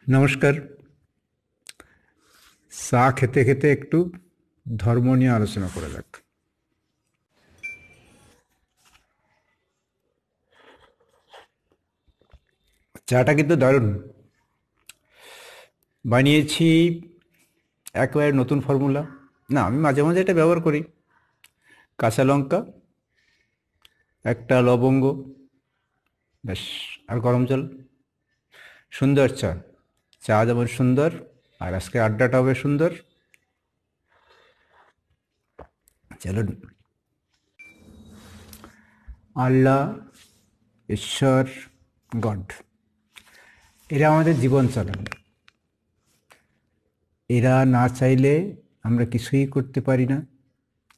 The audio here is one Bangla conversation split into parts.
নমস্কার। চা খেতে খেতে একটু ধর্ম নিয়ে আলোচনা করা যাক। চাটা কিন্তু দারুণ বানিয়েছি, একেবারে নতুন ফর্মুলা। না, আমি মাঝে মাঝে এটা ব্যবহার করি। কাঁচা লঙ্কা, একটা লবঙ্গ, ব্যাস, আর গরম জল। সুন্দর চা। চা যেমন সুন্দর, আর আজকে আড্ডাটা হবে সুন্দর। চলুন। আল্লাহ, ঈশ্বর, গড, এরা আমাদের জীবন চালান। এরা না চাইলে আমরা কিছুই করতে পারি না।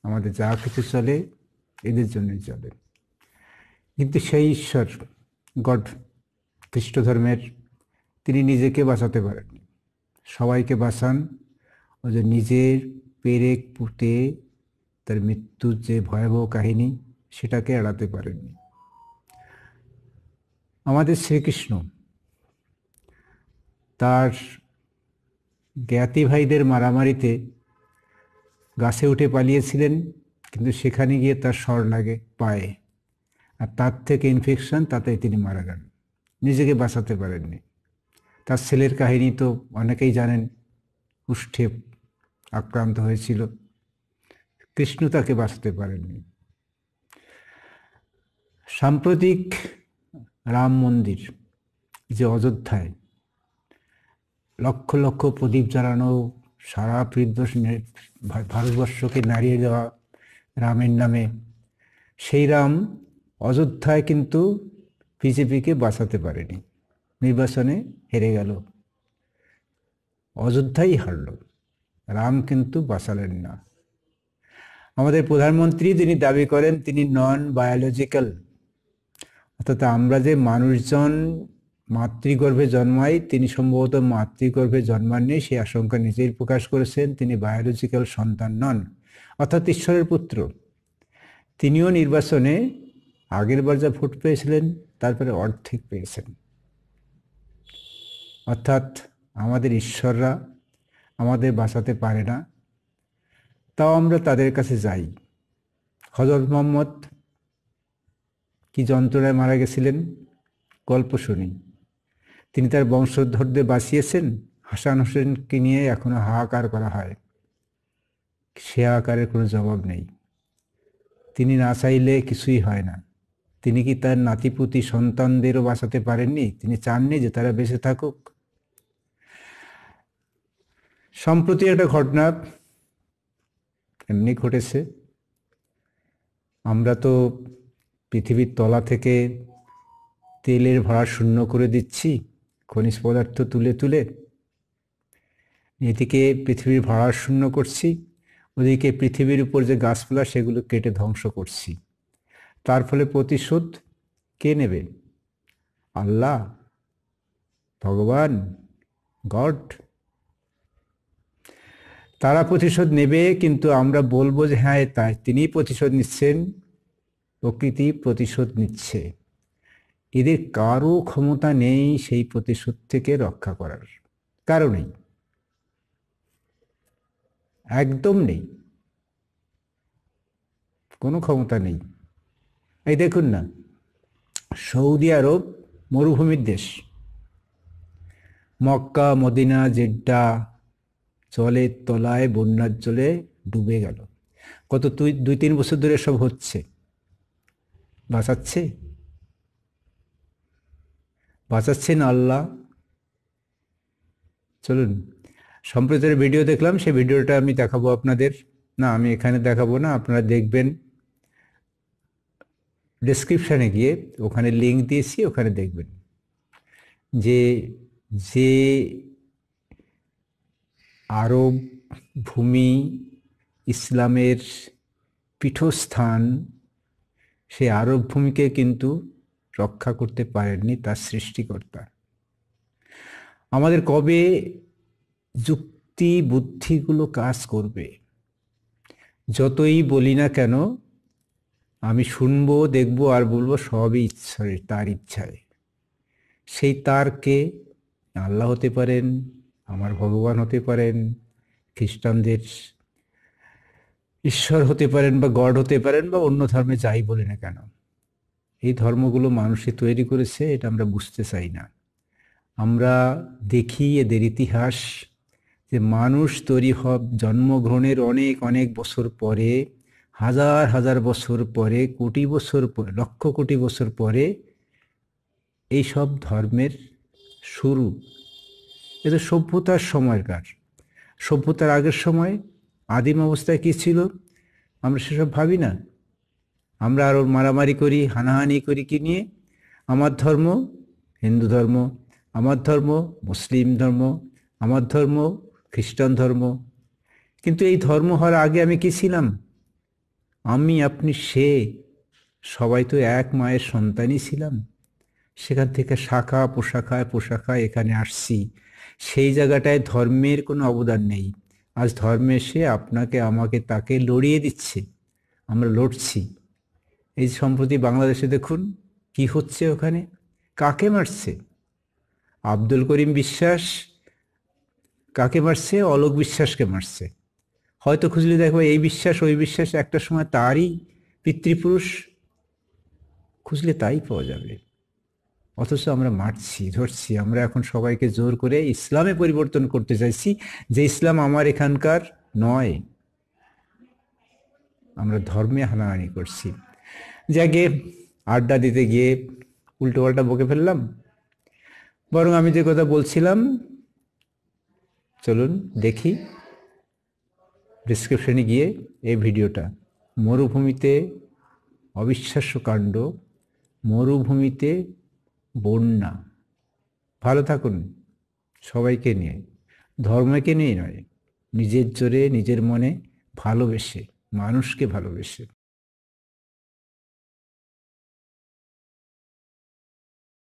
আমাদের যা কিছু চলে এদের জন্যই চলে। কিন্তু সেই ঈশ্বর, গড, খ্রিস্ট ধর্মের, তিনি নিজেকে বাঁচাতে পারেননি, সবাইকে বাঁচান। ও যে নিজের পেরেক পুঁতে তার মৃত্যুর যে ভয়াবহ কাহিনী, সেটাকে এড়াতে পারেননি। আমাদের শ্রীকৃষ্ণ তার জ্ঞাতি ভাইদের মারামারিতে গাছে উঠে পালিয়েছিলেন, কিন্তু সেখানে গিয়ে তার স্বর লাগে পায়ে, আর তার থেকে ইনফেকশন, তাতে তিনি মারা যান। নিজেকে বাঁচাতে পারেননি। তার ছেলের কাহিনী তো অনেকেই জানেন, কুষ্ঠে আক্রান্ত হয়েছিল। কৃষ্ণ তাকে বাঁচাতে পারেননি। সাম্প্রতিক রাম মন্দির যে অযোধ্যায় লক্ষ লক্ষ প্রদীপ জ্বালানো, সারা ভারতবর্ষকে নাড়িয়ে দেওয়া রামের নামে, সেই রাম অযোধ্যায় কিন্তু বিজেপিকে বাঁচাতে পারেনি, নির্বাচনে হেরে গেল, অযোধ্যাই হারল, রাম কিন্তু বাঁচালেন না। আমাদের প্রধানমন্ত্রী তিনি দাবি করেন তিনি নন বায়োলজিক্যাল, অর্থাৎ আমরা যে মানুষজন মাতৃগর্ভে জন্মাই, তিনি সম্ভবত মাতৃগর্ভে জন্মাননি, সেই আশঙ্কা নিজেই প্রকাশ করেছেন। তিনি বায়োলজিক্যাল সন্তান নন, অর্থাৎ ঈশ্বরের পুত্র। তিনিও নির্বাচনে আগের বার যা ভোট পেয়েছিলেন তারপরে অর্ধেক পেয়েছেন। অর্থাৎ আমাদের ঈশ্বররা আমাদের বাঁচাতে পারে না, তাও আমরা তাদের কাছে যাই। হযরত মুহাম্মদ কি যন্ত্রণায় মারা গেছিলেন, গল্প শুনি। তিনি তার বংশধরদের বাঁচিয়েছেন। হাসান হোসেনকে নিয়ে এখনো হাহাকার করা হয়, সে হাহাকারের কোনো জবাব নেই। তিনি না চাইলে কিছুই হয় না। তিনি কি তার নাতিপুতি সন্তানদেরও বাঁচাতে পারেননি? তিনি চাননি যে তারা বেঁচে থাকুক? সম্প্রতি একটা ঘটনা এমনি ঘটেছে। আমরা তো পৃথিবীর তলা থেকে তেলের ভরা শূন্য করে দিচ্ছি খনিজ পদার্থ তুলে তুলে, এদিকে পৃথিবীর ভাড়া শূন্য করছি, ওদিকে পৃথিবীর উপর যে গাছপালা সেগুলো কেটে ধ্বংস করছি। তার ফলে প্রতিশোধ কে নেবে? আল্লাহ, ভগবান, গড। তারা প্রতিশোধ নেবে, কিন্তু আমরা বলবো যে হ্যাঁ তাই, তিনিই প্রতিশোধ নিচ্ছেন, প্রকৃতি প্রতিশোধ নিচ্ছে। এদের কারো ক্ষমতা নেই সেই প্রতিশোধ থেকে রক্ষা করার, কারো নেই, একদম নেই, কোনো ক্ষমতা নেই। এই দেখুন না, সৌদি আরব মরুভূমির দেশ, মক্কা, মদিনা, জেড্ডা জলের তলায় বন্যার জলে ডুবে গেল। গত 2-3 বছর ধরে সব হচ্ছে। বাঁচাচ্ছে? বাঁচাচ্ছেন আল্লাহ। চলুন, সম্প্রতি ভিডিও দেখলাম, সেই ভিডিওটা আমি দেখাবো আপনাদের। না, আমি এখানে দেখাবো না, আপনারা দেখবেন ডেসক্রিপশানে গিয়ে, ওখানে লিঙ্ক দিয়েছি, ওখানে দেখবেন যে যে আরব ভূমি ইসলামের পীঠস্থান, সেই আরব ভূমিকে কিন্তু রক্ষা করতে পারেননি তার সৃষ্টিকর্তা। আমাদের কবে যুক্তি বুদ্ধিগুলো কাজ করবে? যতই বলি না কেন, আমি শুনবো, দেখবো আর বলবো সবই ঈশ্বরের, তার ইচ্ছায়। সেই তারকে আল্লাহ হতে পারেন, আমার ভগবান হতে পারেন, খ্রিস্টানদের ঈশ্বর হতে পারেন বা গড হতে পারেন, বা অন্য ধর্মে যাই বলি না কেন, এই ধর্মগুলো মানুষই তৈরি করেছে, এটা আমরা বুঝতে চাই না। আমরা দেখি এদের ইতিহাস, যে মানুষ তৈরি জন্মগ্রহণের অনেক অনেক বছর পরে, হাজার হাজার বছর পরে, কোটি বছর পরে, লক্ষ কোটি বছর পরে এই সব ধর্মের শুরু। এটা সভ্যতার সময়কার। সভ্যতার আগের সময় আদিম অবস্থায় কী ছিল আমরা সেসব ভাবি না। আমরা আরও মারামারি করি, হানাহানি করি কি নিয়ে? আমার ধর্ম হিন্দু ধর্ম, আমার ধর্ম মুসলিম ধর্ম, আমার ধর্ম খ্রিস্টান ধর্ম। কিন্তু এই ধর্ম হওয়ার আগে আমি কি ছিলাম? আমি, আপনি, সে সবাই তো এক মায়ের সন্তানই ছিলাম। সেখান থেকে শাখা পোশাখায় পোশাখায় এখানে আসছি। সেই জায়গাটায় ধর্মের কোনো অবদান নেই। আজ ধর্ম এসে আপনাকে আমাকে তাকে লড়িয়ে দিচ্ছে, আমরা লড়ছি। এই সম্প্রতি বাংলাদেশে দেখুন কি হচ্ছে, ওখানে কাকে মারছে? আব্দুল করিম বিশ্বাস কাকে মারছে? অলোক বিশ্বাসকে মারছে। হয়তো খুঁজলে দেখবো এই বিশ্বাস ওই বিশ্বাস একটা সময় তারই পিতৃপুরুষ, খুঁজলে তাই পাওয়া যাবে। অথচ আমরা মারছি, ধরছি। আমরা এখন সবাইকে জোর করে ইসলামে পরিবর্তন করতে চাইছি, যে ইসলাম আমার এখানকার নয়। আমরা ধর্মে হানাহানি করছি। যাকে আড্ডা দিতে গিয়ে উল্টোপাল্টা বকে ফেললাম। বরং আমি যে কথা বলছিলাম, চলুন দেখি ডিসক্রিপশনে গিয়ে এই ভিডিওটা। মরুভূমিতে অবিশ্বাস্য কাণ্ড, মরুভূমিতে বন্যা। ভালো থাকুন সবাইকে নিয়ে, ধর্মকে নিয়ে নয়, নিজের জোরে নিজের মনে ভালোবেসে, মানুষকে ভালোবেসে।